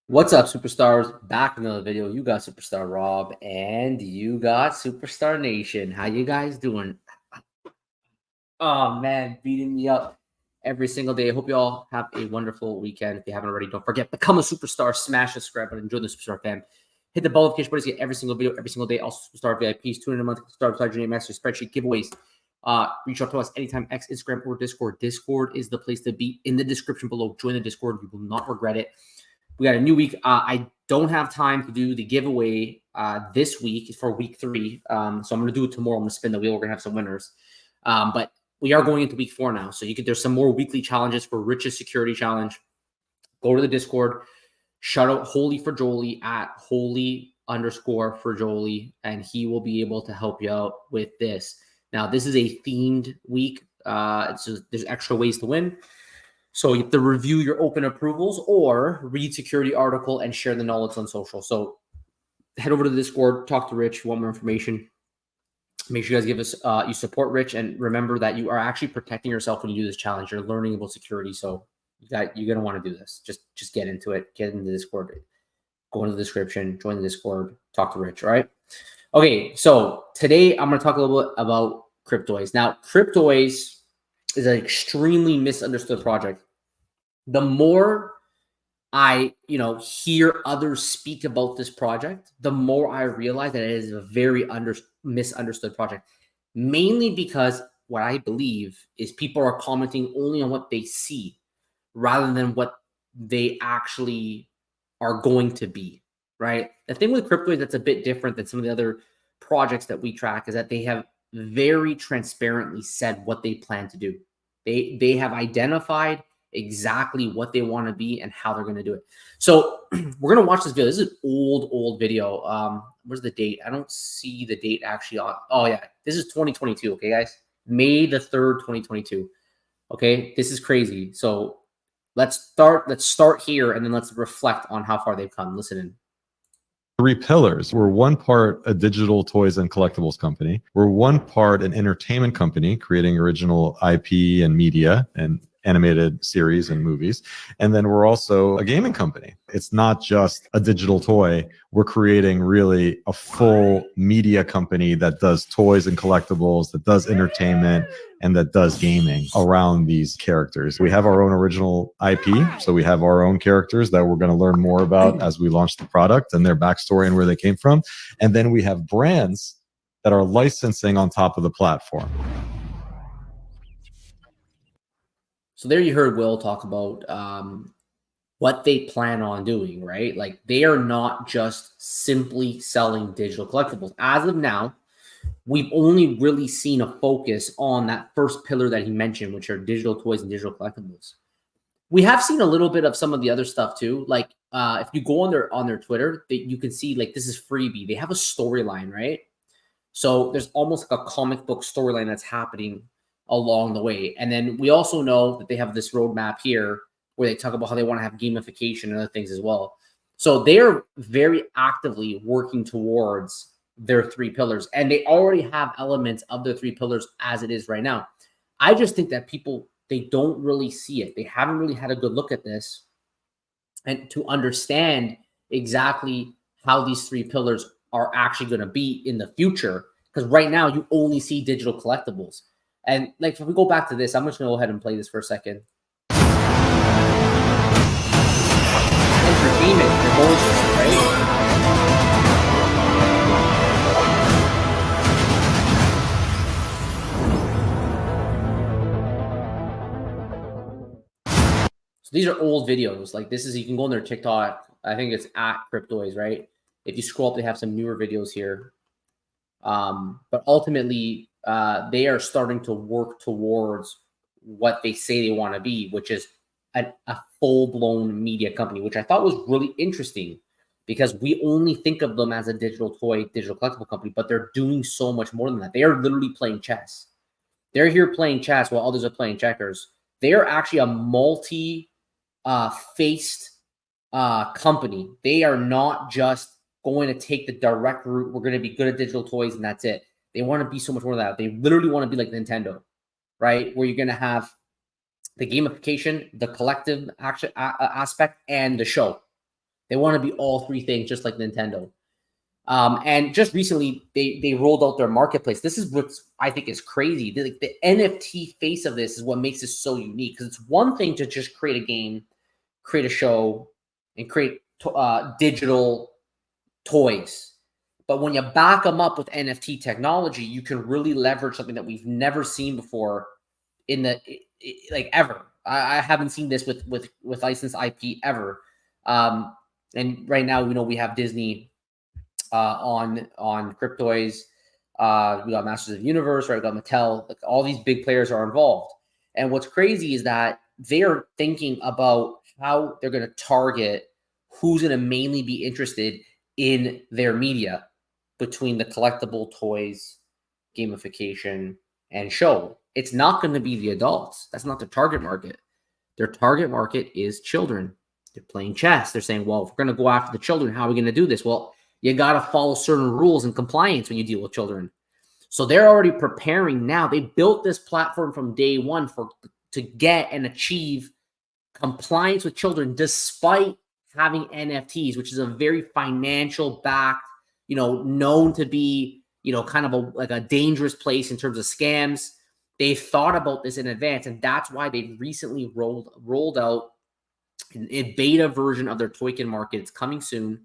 What's up, superstars? Back in another video. You got Superstar Rob and you got Superstar Nation. How you guys doing? Oh man, beating me up every single day. I hope you all have a wonderful weekend. If you haven't already, don't forget, become a superstar, smash the subscribe button, join the Superstar fam. Hit the bell notification button to get every single video, every single day. Also, Superstar VIPs, tune in a month, start beside your name, master spreadsheet giveaways. Reach out to us anytime, X, Instagram, or Discord. Discord is the place to be. In the description below, join the Discord. You will not regret it. We got a new week. I don't have time to do the giveaway this week for week 3. So I'm going to do it tomorrow. I'm going to spin the wheel. We're going to have some winners. But we are going into week 4 now. So there's some more weekly challenges for Rich's Security Challenge. Go to the Discord. Shout out Holy for Jolie at Holy_for Jolie. And he will be able to help you out with this. Now, this is a themed week. There's extra ways to win. So you have to review your open approvals or read security article and share the knowledge on social. So head over to the Discord, talk to Rich, want more information. Make sure you guys give us, you support Rich, and remember that you are actually protecting yourself when you do this challenge. You're learning about security. So you're going to want to do this. Just get into it. Get into the Discord. Go into the description, join the Discord, talk to Rich. All right. Okay. So today I'm going to talk a little bit about Cryptoys. Now, Cryptoys is an extremely misunderstood project. The more I, hear others speak about this project, the more I realize that it is a very misunderstood project. Mainly because what I believe is people are commenting only on what they see rather than what they actually are going to be, right? The thing with Cryptoys that's a bit different than some of the other projects that we track is that they have very transparently said what they plan to do. They have identified exactly what they want to be and how they're going to do it. So we're going to watch this video. This is an old video. Where's the date? I don't see the date actually on. Oh yeah, this is 2022. Okay, guys, May the 3rd, 2022. Okay, this is crazy. So let's start here and then let's reflect on how far they've come. Listen in. 3 pillars. We're one part a digital toys and collectibles company. We're one part an entertainment company creating original IP and media and animated series and movies. And then we're also a gaming company. It's not just a digital toy. We're creating really a full media company that does toys and collectibles, that does entertainment, and that does gaming around these characters. We have our own original IP, so we have our own characters that we're going to learn more about as we launch the product and their backstory and where they came from. And then we have brands that are licensing on top of the platform. So there you heard Will talk about what they plan on doing, right? Like they are not just simply selling digital collectibles. As of now, we've only really seen a focus on that first pillar that he mentioned, which are digital toys and digital collectibles. We have seen a little bit of some of the other stuff too. Like if you go on their Twitter, you can see like this is freebie. They have a storyline, right? So there's almost like a comic book storyline that's happening along the way. And then we also know that they have this roadmap here where they talk about how they want to have gamification and other things as well. So they're very actively working towards their 3 pillars, and they already have elements of their 3 pillars as it is right now. I just think that people, they don't really see it. They haven't really had a good look at this and to understand exactly how these 3 pillars are actually going to be in the future. Because right now you only see digital collectibles. And like, if we go back to this, I'm just going to go ahead and play this for a second. Entertainment, emotions, right? So these are old videos. Like this is, you can go on their TikTok. I think it's at Cryptoys, right? If you scroll up, they have some newer videos here. But ultimately, they are starting to work towards what they say they want to be, which is a full-blown media company, which I thought was really interesting because we only think of them as a digital toy, digital collectible company, but they're doing so much more than that. They are literally playing chess. They're here playing chess while others are playing checkers. They are actually a multi-faced company. They are not just going to take the direct route. We're going to be good at digital toys and that's it. They want to be so much more than that. They literally want to be like Nintendo, right? Where you're going to have the gamification, the collective aspect, and the show. They want to be all three things, just like Nintendo. And just recently, they rolled out their marketplace. This is what I think is crazy. The NFT face of this is what makes this so unique, because it's one thing to just create a game, create a show, and create digital toys. But when you back them up with NFT technology, you can really leverage something that we've never seen before in the like ever. I haven't seen this with licensed IP ever. And right now, we have Disney on Cryptoys. We got Masters of the Universe, right? We got Mattel. Like, all these big players are involved. And what's crazy is that they're thinking about how they're going to target who's going to mainly be interested in their media between the collectible toys, gamification, and show. It's not going to be the adults. That's not their target market. Their target market is children. They're playing chess. They're saying, well, if we're going to go after the children, how are we going to do this? Well, you got to follow certain rules and compliance when you deal with children. So they're already preparing now. They built this platform from day one to get and achieve compliance with children, despite having NFTs, which is a very financial backed, known to be, kind of like a dangerous place in terms of scams. They thought about this in advance, and that's why they recently rolled out a beta version of their Toykin market. It's coming soon.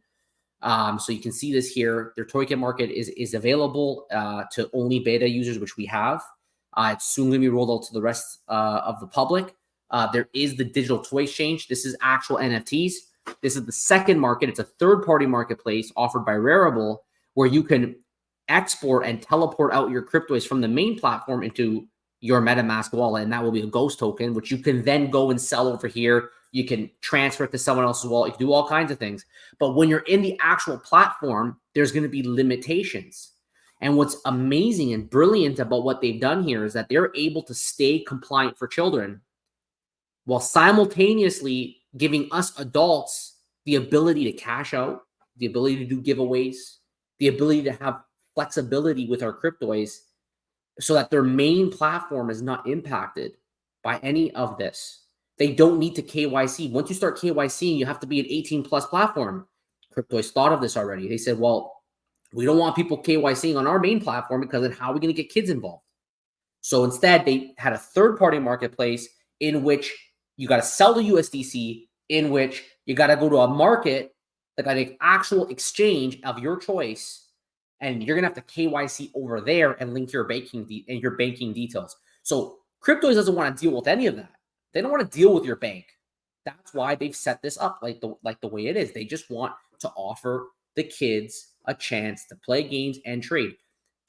So you can see this here. Their Toykin market is available to only beta users, which we have. It's soon going to be rolled out to the rest of the public. There is the digital toy exchange. This is actual NFTs. This is the second market. It's a third-party marketplace offered by Rarible, where you can export and teleport out your Cryptoys from the main platform into your MetaMask wallet, and that will be a ghost token, which you can then go and sell over here. You can transfer it to someone else's wallet. You can do all kinds of things. But when you're in the actual platform, there's going to be limitations. And what's amazing and brilliant about what they've done here is that they're able to stay compliant for children while simultaneously giving us adults the ability to cash out, the ability to do giveaways, the ability to have flexibility with our Cryptoys, so that their main platform is not impacted by any of this. They don't need to KYC. Once you start KYCing, you have to be an 18+ platform. Cryptoys thought of this already. They said, well, we don't want people KYCing on our main platform, because then how are we going to get kids involved? So instead, they had a third-party marketplace in which you got to sell the USDC, in which you got to go to a market, like an actual exchange of your choice, and you're gonna have to KYC over there and link your banking details. So Cryptoys doesn't want to deal with any of that. They don't want to deal with your bank. That's why they've set this up like the way it is. They just want to offer the kids a chance to play games and trade.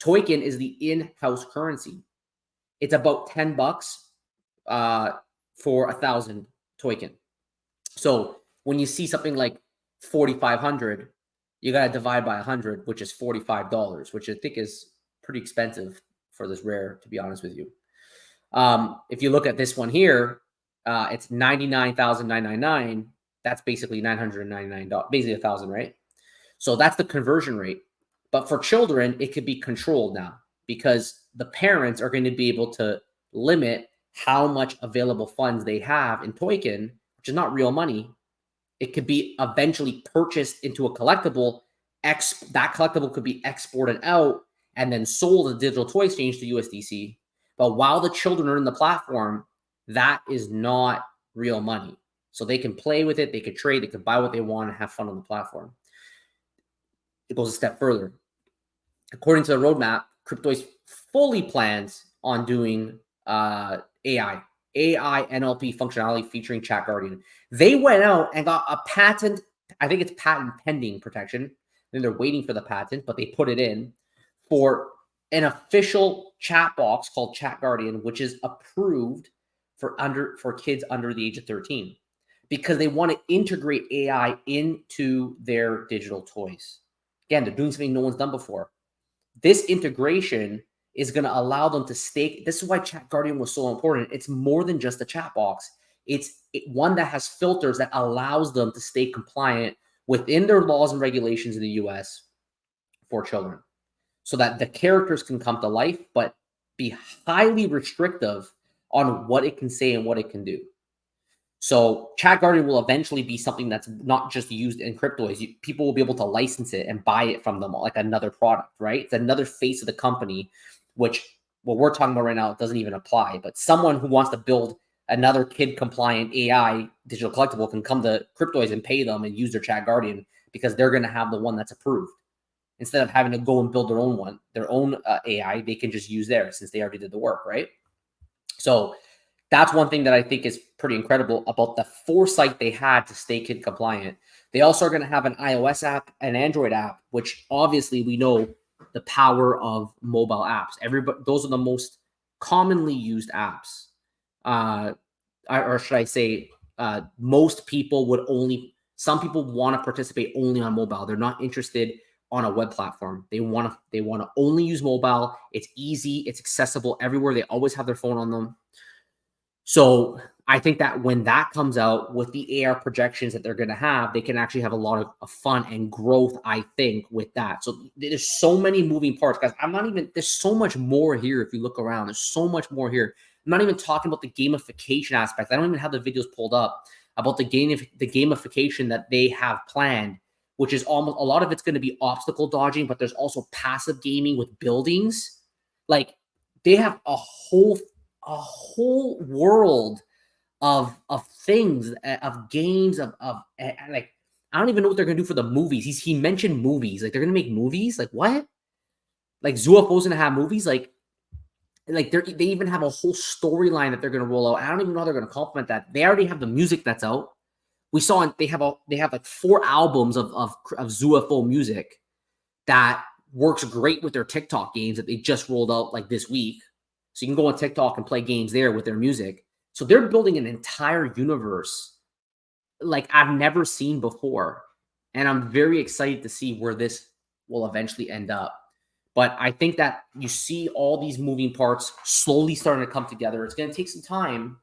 Toykin is the in-house currency. It's about $10 for 1,000 Toykin. So when you see something like 4,500, you got to divide by 100, which is $45, which I think is pretty expensive for this rare, to be honest with you. If you look at this one here, it's $99,999. That's basically $999, basically 1,000, right? So that's the conversion rate. But for children, it could be controlled now, because the parents are going to be able to limit how much available funds they have in Toykin, which is not real money. It could be eventually purchased into a collectible. That collectible could be exported out and then sold at digital toy exchange to USDC. But while the children are in the platform, that is not real money. So they can play with it, they could trade, they could buy what they want and have fun on the platform. It goes a step further. According to the roadmap, Cryptoys fully plans on doing AI NLP functionality featuring Chat Guardian. They went out and got a patent. I think it's patent pending protection. Then they're waiting for the patent, but they put it in for an official chat box called Chat Guardian, which is approved for kids under the age of 13, because they want to integrate AI into their digital toys. Again, they're doing something no one's done before. This integration is going to allow them to stake. This is why Chat Guardian was so important. It's more than just a chat box. It's one that has filters that allows them to stay compliant within their laws and regulations in the US for children, so that the characters can come to life, but be highly restrictive on what it can say and what it can do. So Chat Guardian will eventually be something that's not just used in Cryptoys. People will be able to license it and buy it from them like another product, right? It's another face of the company, which what we're talking about right now doesn't even apply. But someone who wants to build another kid-compliant AI digital collectible can come to Cryptoys and pay them and use their Chat Guardian because they're going to have the one that's approved. Instead of having to go and build their own one, their own AI, they can just use theirs since they already did the work, right? So that's one thing that I think is pretty incredible about the foresight they had to stay kid compliant. They also are going to have an iOS app, an Android app, which obviously we know the power of mobile apps. Everybody, those are the most commonly used apps. Or should I say, most people would only, some people want to participate only on mobile. They're not interested on a web platform. They want to only use mobile. It's easy. It's accessible everywhere. They always have their phone on them. So I think that when that comes out with the AR projections that they're going to have, they can actually have a lot of fun and growth, I think, with that. So there's so many moving parts, guys. There's so much more here. If you look around, there's so much more here. I'm not even talking about the gamification aspect. I don't even have the videos pulled up about the gamification that they have planned, which is almost, a lot of it's going to be obstacle dodging, but there's also passive gaming with buildings. Like they have a whole world of things, of games, of like, I don't even know what they're gonna do for the movies. He mentioned movies, like they're gonna make movies. Like what? Like ZooFo's gonna have movies. Like they even have a whole storyline that they're gonna roll out. I don't even know how they're gonna complement that. They already have the music that's out. We saw they have like 4 albums of ZooFo music that works great with their TikTok games that they just rolled out like this week. So you can go on TikTok and play games there with their music. So they're building an entire universe like I've never seen before. And I'm very excited to see where this will eventually end up. But I think that you see all these moving parts slowly starting to come together. It's going to take some time,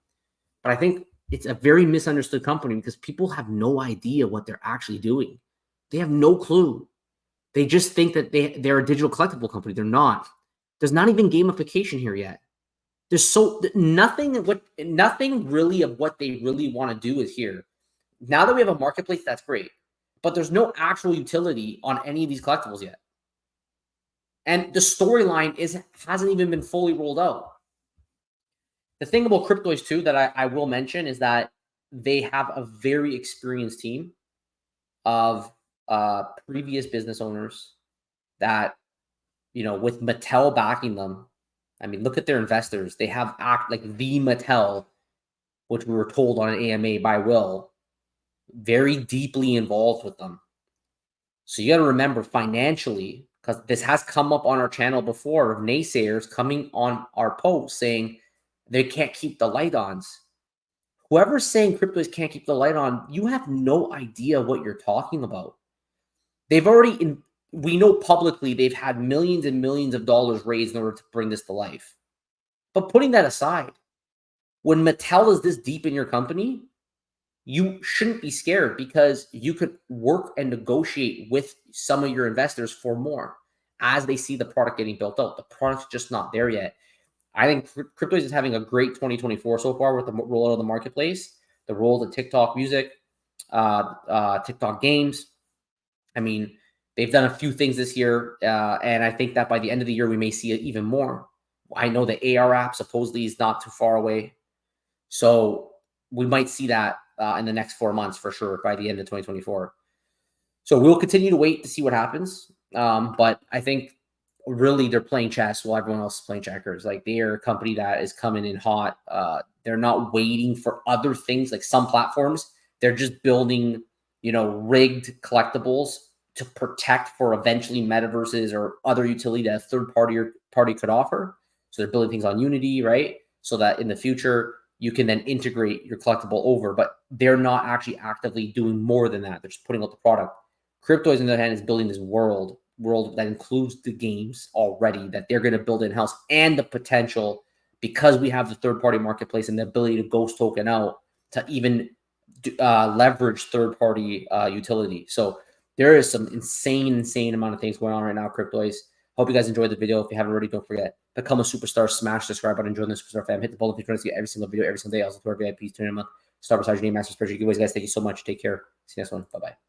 but I think it's a very misunderstood company because people have no idea what they're actually doing. They have no clue. They just think that they're a digital collectible company. They're not. There's not even gamification here yet. There's nothing really of what they really want to do is here. Now that we have a marketplace, that's great. But there's no actual utility on any of these collectibles yet. And the storyline hasn't even been fully rolled out. The thing about Cryptoys too that I will mention is that they have a very experienced team of previous business owners that, with Mattel backing them. I mean, look at their investors. They have like the Mattel, which we were told on an AMA by Will, very deeply involved with them. So you got to remember financially, because this has come up on our channel before, of naysayers coming on our post saying they can't keep the light ons. Whoever's saying Cryptoys can't keep the light on, you have no idea what you're talking about. They've already, we know publicly they've had millions and millions of dollars raised in order to bring this to life. But putting that aside, when Mattel is this deep in your company, you shouldn't be scared because you could work and negotiate with some of your investors for more as they see the product getting built out. The product's just not there yet. I think Cryptoys is having a great 2024 so far with the rollout of the marketplace, the roll of TikTok music, TikTok games. I mean, they've done a few things this year, and I think that by the end of the year, we may see even more. I know the AR app supposedly is not too far away. So we might see that in the next 4 months for sure by the end of 2024. So we'll continue to wait to see what happens. But I think really they're playing chess while everyone else is playing checkers. Like they are a company that is coming in hot. They're not waiting for other things like some platforms. They're just building, rigged collectibles to protect for eventually metaverses or other utility that a third party could offer. So they're building things on Unity, right? So that in the future, you can then integrate your collectible over, but they're not actually actively doing more than that. They're just putting out the product. Cryptoys, on the other hand, is building this world that includes the games already that they're going to build in-house and the potential, because we have the third-party marketplace and the ability to ghost token out, to even leverage third-party utility. So there is some insane amount of things going on right now, Cryptoys. Hope you guys enjoyed the video. If you haven't already, don't forget, become a superstar, smash the subscribe button, join the superstar fam, hit the bell notification to get every single video, every single day. Also, to our VIPs, 20 a month, Star beside your name, Master Special giveaways, guys. Thank you so much. Take care. See you next one. Bye bye.